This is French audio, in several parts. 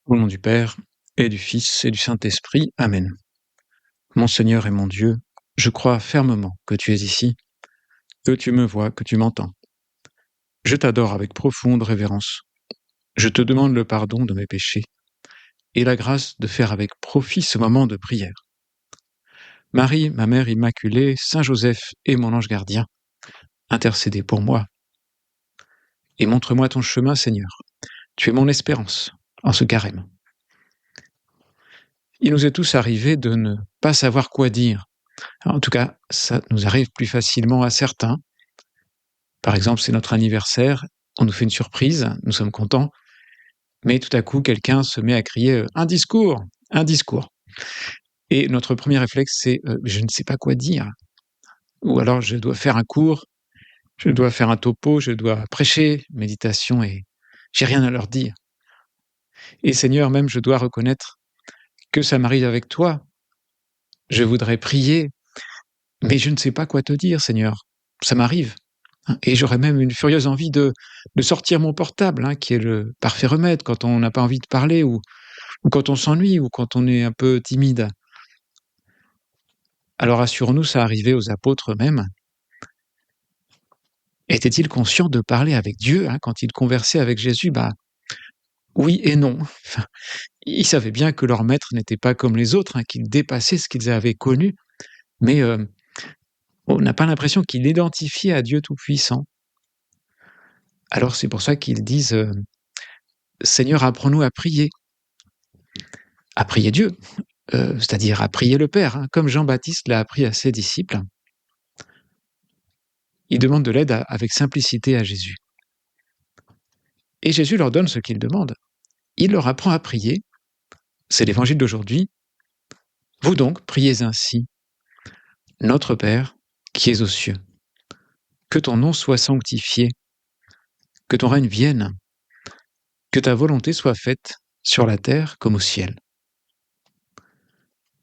Au nom du Père, et du Fils, et du Saint-Esprit. Amen. Mon Seigneur et mon Dieu, je crois fermement que tu es ici, que tu me vois, que tu m'entends. Je t'adore avec profonde révérence. Je te demande le pardon de mes péchés et la grâce de faire avec profit ce moment de prière. Marie, ma Mère Immaculée, Saint Joseph et mon ange gardien, intercédez pour moi. Et montre-moi ton chemin, Seigneur. Tu es mon espérance en ce carême. Il nous est tous arrivé de ne pas savoir quoi dire. En tout cas, ça nous arrive plus facilement à certains. Par exemple, c'est notre anniversaire, on nous fait une surprise, nous sommes contents, mais tout à coup, quelqu'un se met à crier un discours, un discours. Et notre premier réflexe, c'est je ne sais pas quoi dire. Ou alors, je dois faire un cours, je dois faire un topo, je dois prêcher, méditation, et j'ai rien à leur dire. Et Seigneur, même, je dois reconnaître que ça m'arrive avec toi. Je voudrais prier, mais je ne sais pas quoi te dire, Seigneur. Ça m'arrive. Et j'aurais même une furieuse envie de sortir mon portable, qui est le parfait remède quand on n'a pas envie de parler ou quand on s'ennuie ou quand on est un peu timide. Alors assurons-nous, ça arrivait aux apôtres eux-mêmes. Étaient-ils conscients de parler avec Dieu quand ils conversaient avec Jésus? Oui et non. Enfin, ils savaient bien que leur maître n'était pas comme les autres, qu'il dépassait ce qu'ils avaient connu, mais on n'a pas l'impression qu'il identifiait à Dieu Tout-Puissant. Alors c'est pour ça qu'ils disent Seigneur, apprends-nous à prier Dieu, c'est-à-dire à prier le Père, comme Jean-Baptiste l'a appris à ses disciples. Ils demandent de l'aide avec simplicité à Jésus. Et Jésus leur donne ce qu'ils demandent. Il leur apprend à prier. C'est l'évangile d'aujourd'hui. Vous donc, priez ainsi. Notre Père, qui es aux cieux, que ton nom soit sanctifié, que ton règne vienne, que ta volonté soit faite sur la terre comme au ciel.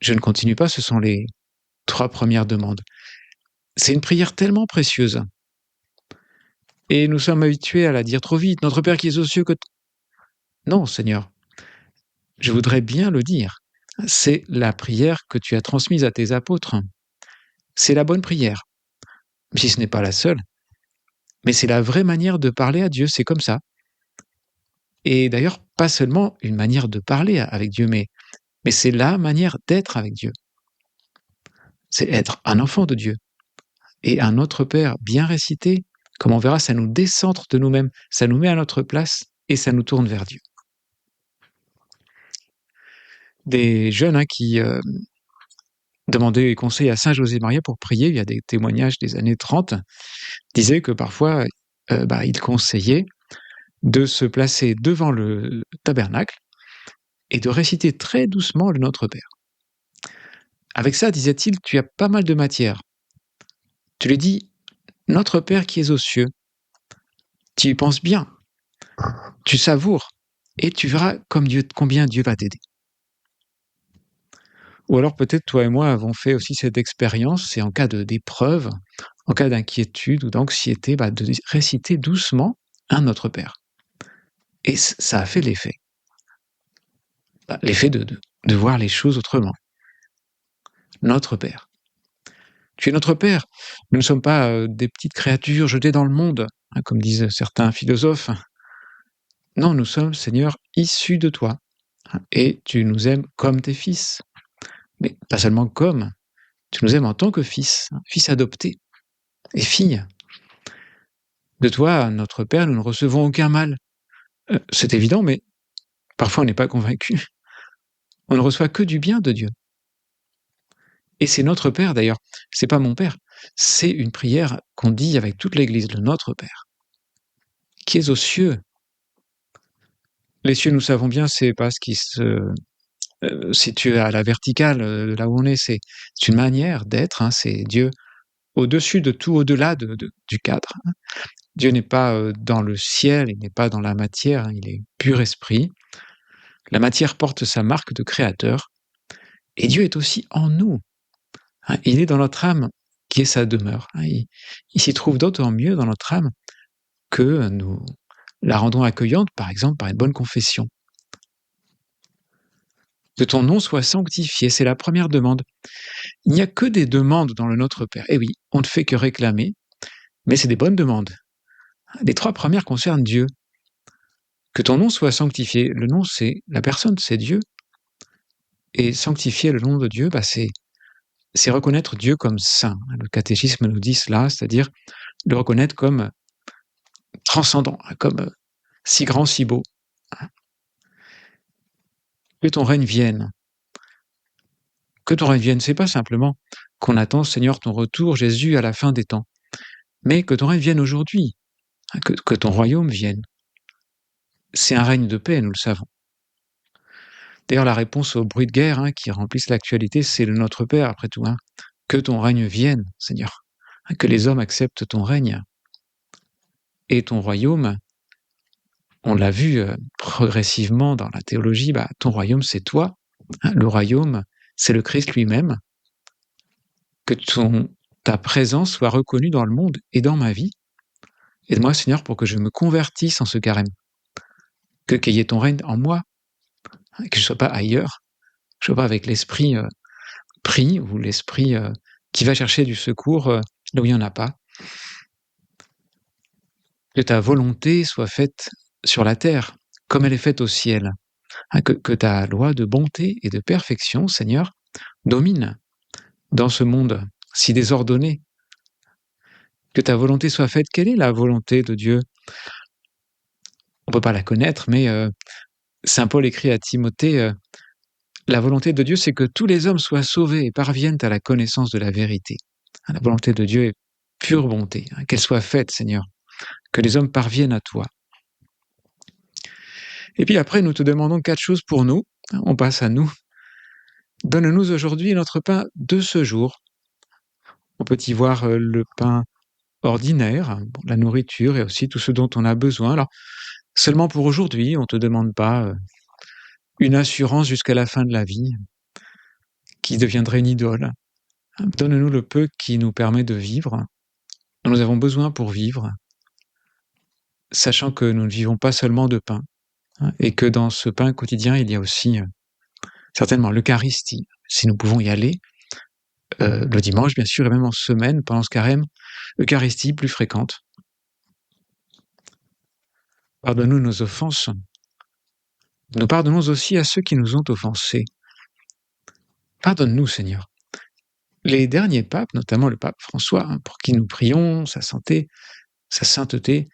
Je ne continue pas, ce sont les 3 premières demandes. C'est une prière tellement précieuse. Et nous sommes habitués à la dire trop vite. Notre Père qui es aux cieux, que... Non, Seigneur, je voudrais bien le dire. C'est la prière que tu as transmise à tes apôtres. C'est la bonne prière, si ce n'est pas la seule. Mais c'est la vraie manière de parler à Dieu, c'est comme ça. Et d'ailleurs, pas seulement une manière de parler avec Dieu, mais c'est la manière d'être avec Dieu. C'est être un enfant de Dieu. Et un Notre Père bien récité, comme on verra, ça nous décentre de nous-mêmes, ça nous met à notre place et ça nous tourne vers Dieu. Des jeunes qui demandaient conseil à Saint José Maria pour prier, il y a des témoignages des années 30, disaient que parfois, il conseillait de se placer devant le tabernacle et de réciter très doucement le Notre Père. Avec ça, disait-il, tu as pas mal de matière. Tu lui dis, Notre Père qui es aux cieux, tu y penses bien, tu savoures, et tu verras combien Dieu va t'aider. Ou alors peut-être toi et moi avons fait aussi cette expérience, c'est en cas d'épreuve, en cas d'inquiétude ou d'anxiété, de réciter doucement un Notre Père. Et ça a fait l'effet. L'effet de voir les choses autrement. Notre Père. Tu es notre Père. Nous ne sommes pas des petites créatures jetées dans le monde, comme disent certains philosophes. Non, nous sommes, Seigneur, issus de toi. Et tu nous aimes comme tes fils. Mais pas seulement comme, tu nous aimes en tant que fils, fils adopté et fille. De toi, notre Père, nous ne recevons aucun mal. C'est évident, mais parfois on n'est pas convaincu. On ne reçoit que du bien de Dieu. Et c'est notre Père d'ailleurs, c'est pas mon Père, c'est une prière qu'on dit avec toute l'Église, le Notre Père, qui est aux cieux. Les cieux, nous savons bien, c'est pas ce qui se situe à la verticale, là où on est, c'est une manière d'être, c'est Dieu au-dessus de tout, au-delà du cadre. Dieu n'est pas dans le ciel, il n'est pas dans la matière, il est pur esprit. La matière porte sa marque de créateur, et Dieu est aussi en nous. Il est dans notre âme qui est sa demeure. Il s'y trouve d'autant mieux dans notre âme que nous la rendons accueillante, par exemple, par une bonne confession. Que ton nom soit sanctifié, c'est la première demande. Il n'y a que des demandes dans le Notre Père. Eh oui, on ne fait que réclamer, mais c'est des bonnes demandes. Les 3 premières concernent Dieu. Que ton nom soit sanctifié. Le nom, c'est la personne, c'est Dieu. Et sanctifier le nom de Dieu, c'est reconnaître Dieu comme saint. Le catéchisme nous dit cela, c'est-à-dire le reconnaître comme transcendant, comme si grand, si beau. Que ton règne vienne. Que ton règne vienne, c'est pas simplement qu'on attend, Seigneur, ton retour, Jésus, à la fin des temps, mais que ton règne vienne aujourd'hui, que ton royaume vienne. C'est un règne de paix, nous le savons. D'ailleurs, la réponse aux bruits de guerre qui remplissent l'actualité, c'est le Notre Père, après tout. Que ton règne vienne, Seigneur. Que les hommes acceptent ton règne. Et ton royaume, on l'a vu progressivement dans la théologie, ton royaume, c'est toi. Le royaume, c'est le Christ lui-même. Que ta présence soit reconnue dans le monde et dans ma vie. Aide-moi, Seigneur, pour que je me convertisse en ce carême. Qu'il y ait ton règne en moi, que je ne sois pas ailleurs, que je ne sois pas avec l'esprit pris ou l'esprit qui va chercher du secours là où il n'y en a pas. Que ta volonté soit faite sur la terre, comme elle est faite au ciel. Que ta loi de bonté et de perfection, Seigneur, domine dans ce monde si désordonné. Que ta volonté soit faite. Quelle est la volonté de Dieu? On ne peut pas la connaître, mais saint Paul écrit à Timothée, la volonté de Dieu, c'est que tous les hommes soient sauvés et parviennent à la connaissance de la vérité. La volonté de Dieu est pure bonté. Qu'elle soit faite, Seigneur. Que les hommes parviennent à toi. Et puis après, nous te demandons 4 choses pour nous. On passe à nous. Donne-nous aujourd'hui notre pain de ce jour. On peut y voir le pain ordinaire, la nourriture et aussi tout ce dont on a besoin. Alors, seulement pour aujourd'hui, on ne te demande pas une assurance jusqu'à la fin de la vie qui deviendrait une idole. Donne-nous le peu qui nous permet de vivre. Nous avons besoin pour vivre, sachant que nous ne vivons pas seulement de pain, et que dans ce pain quotidien, il y a aussi certainement l'Eucharistie, si nous pouvons y aller, le dimanche, bien sûr, et même en semaine, pendant ce carême, Eucharistie plus fréquente. Pardonne-nous nos offenses. Nous pardonnons aussi à ceux qui nous ont offensés. Pardonne-nous, Seigneur. Les derniers papes, notamment le pape François, pour qui nous prions, sa santé, sa sainteté,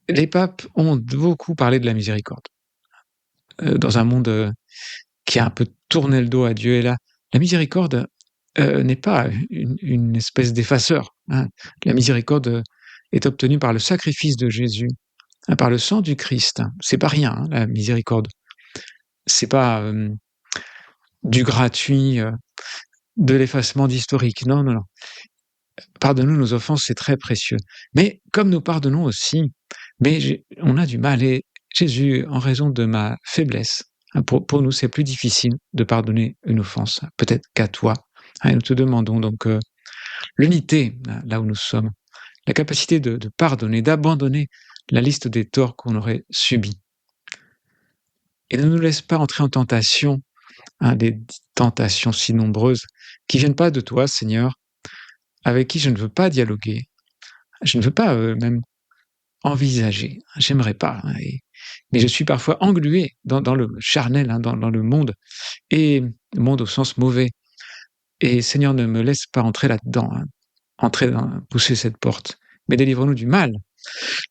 les papes ont beaucoup parlé de la miséricorde. Dans un monde qui a un peu tourné le dos à Dieu, et là, la miséricorde n'est pas une espèce d'effaceur. La miséricorde est obtenue par le sacrifice de Jésus, par le sang du Christ. C'est pas rien, la miséricorde. C'est pas du gratuit, de l'effacement d'historique. Non, non, non. Pardonne-nous nos offenses, c'est très précieux. Mais comme nous pardonnons aussi, mais on a du mal. Et Jésus, en raison de ma faiblesse, pour nous, c'est plus difficile de pardonner une offense, peut-être qu'à toi. Et nous te demandons donc l'unité, là où nous sommes, la capacité de pardonner, d'abandonner la liste des torts qu'on aurait subis. Et ne nous laisse pas entrer en tentation, des tentations si nombreuses qui viennent pas de toi, Seigneur, avec qui je ne veux pas dialoguer, je ne veux pas même envisager, j'aimerais pas, mais je suis parfois englué dans le charnel, dans le monde, et le monde au sens mauvais. Et Seigneur, ne me laisse pas entrer là-dedans, pousser cette porte, mais délivre-nous du mal.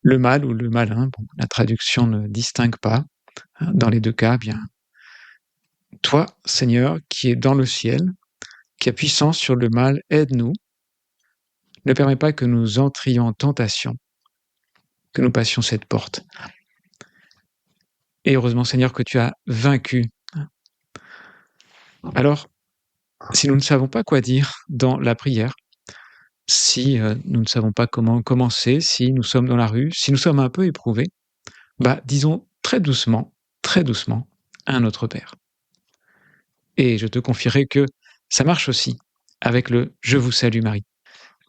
Le mal ou le malin, la traduction ne distingue pas. Dans les deux cas, bien, toi, Seigneur, qui es dans le ciel, qui as puissance sur le mal, aide-nous. Ne permets pas que nous entrions en tentation, que nous passions cette porte. Et heureusement, Seigneur, que tu as vaincu. Alors, si nous ne savons pas quoi dire dans la prière, si nous ne savons pas comment commencer, si nous sommes dans la rue, si nous sommes un peu éprouvés, disons très doucement, un Notre Père. Et je te confierai que ça marche aussi avec le « Je vous salue Marie ».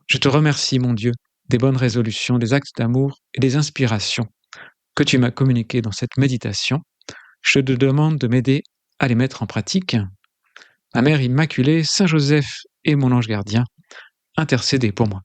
Je te remercie, mon Dieu, des bonnes résolutions, des actes d'amour et des inspirations que tu m'as communiquées dans cette méditation. Je te demande de m'aider à les mettre en pratique. Ma Mère Immaculée, Saint Joseph et mon ange gardien, intercédez pour moi.